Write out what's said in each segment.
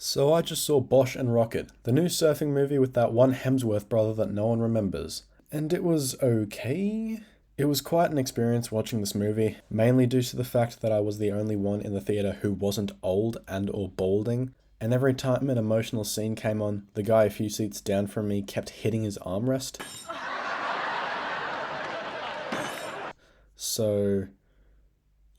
So I just saw Bosch and Rockit, the new surfing movie with that one Hemsworth brother that no one remembers. And it was okay. It was quite an experience watching this movie, mainly due to the fact that I was the only one in the theatre who wasn't old and or balding. And every time an emotional scene came on, the guy a few seats down from me kept hitting his armrest. So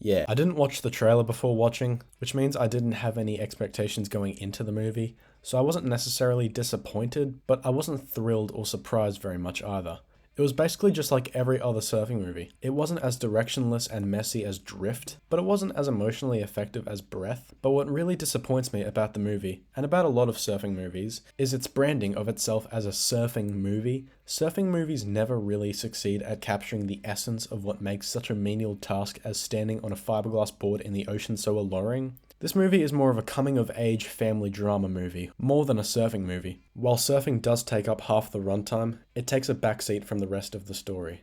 yeah, I didn't watch the trailer before watching, which means I didn't have any expectations going into the movie, so I wasn't necessarily disappointed, but I wasn't thrilled or surprised very much either. It was basically just like every other surfing movie. It wasn't as directionless and messy as Drift, but it wasn't as emotionally effective as Breath. But what really disappoints me about the movie, and about a lot of surfing movies, is its branding of itself as a surfing movie. Surfing movies never really succeed at capturing the essence of what makes such a menial task as standing on a fiberglass board in the ocean so alluring. This movie is more of a coming-of-age family drama movie, more than a surfing movie. While surfing does take up half the runtime, it takes a backseat from the rest of the story.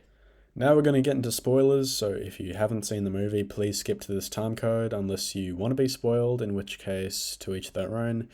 Now we're going to get into spoilers, so if you haven't seen the movie, please skip to this time code unless you want to be spoiled, in which case, to each their own,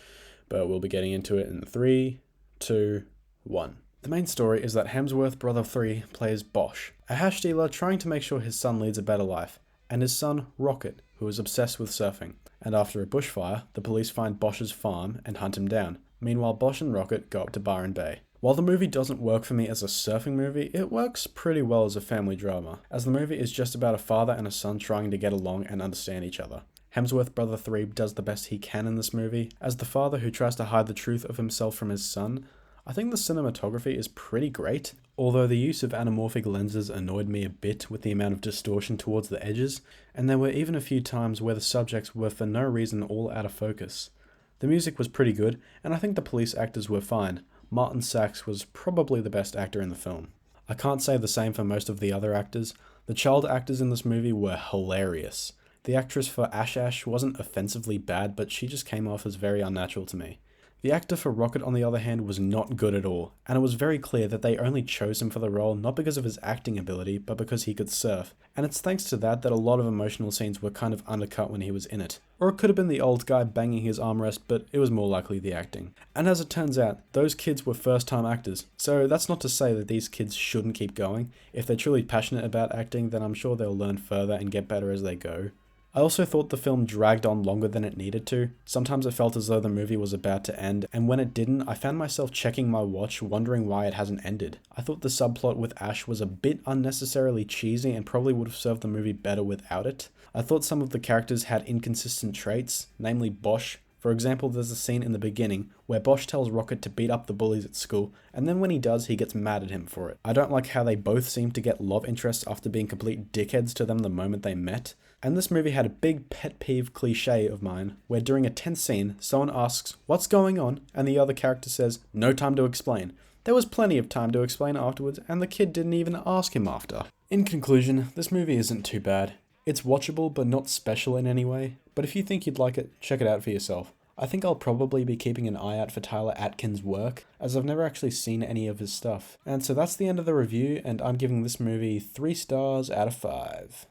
but we'll be getting into it in 3, 2, 1. The main story is that Hemsworth Brother 3 plays Bosch, a hash dealer trying to make sure his son leads a better life, and his son Rockit, who is obsessed with surfing. And after a bushfire, the police find Bosch's farm and hunt him down. Meanwhile, Bosch and Rockit go up to Byron Bay. While the movie doesn't work for me as a surfing movie, it works pretty well as a family drama, as the movie is just about a father and a son trying to get along and understand each other. Hemsworth Brother 3 does the best he can in this movie. As the father who tries to hide the truth of himself from his son, I think the cinematography is pretty great, although the use of anamorphic lenses annoyed me a bit with the amount of distortion towards the edges, and there were even a few times where the subjects were for no reason all out of focus. The music was pretty good, and I think the police actors were fine. Martin Sachs was probably the best actor in the film. I can't say the same for most of the other actors. The child actors in this movie were hilarious. The actress for Ash wasn't offensively bad, but she just came off as very unnatural to me. The actor for Rockit, on the other hand, was not good at all, and it was very clear that they only chose him for the role not because of his acting ability, but because he could surf, and it's thanks to that a lot of emotional scenes were kind of undercut when he was in it. Or it could have been the old guy banging his armrest, but it was more likely the acting. And as it turns out, those kids were first-time actors, so that's not to say that these kids shouldn't keep going. If they're truly passionate about acting, then I'm sure they'll learn further and get better as they go. I also thought the film dragged on longer than it needed to. Sometimes it felt as though the movie was about to end, and when it didn't, I found myself checking my watch, wondering why it hasn't ended. I thought the subplot with Ash was a bit unnecessarily cheesy and probably would have served the movie better without it. I thought some of the characters had inconsistent traits, namely Bosch. For example, there's a scene in the beginning where Bosch tells Rockit to beat up the bullies at school, and then when he does, he gets mad at him for it. I don't like how they both seem to get love interests after being complete dickheads to them the moment they met. And this movie had a big pet peeve cliche of mine, where during a tense scene, someone asks, "What's going on?" and the other character says, "No time to explain." There was plenty of time to explain afterwards, and the kid didn't even ask him after. In conclusion, this movie isn't too bad. It's watchable, but not special in any way. But if you think you'd like it, check it out for yourself. I think I'll probably be keeping an eye out for Tyler Atkins' work, as I've never actually seen any of his stuff. And so that's the end of the review, and I'm giving this movie 3 stars out of 5.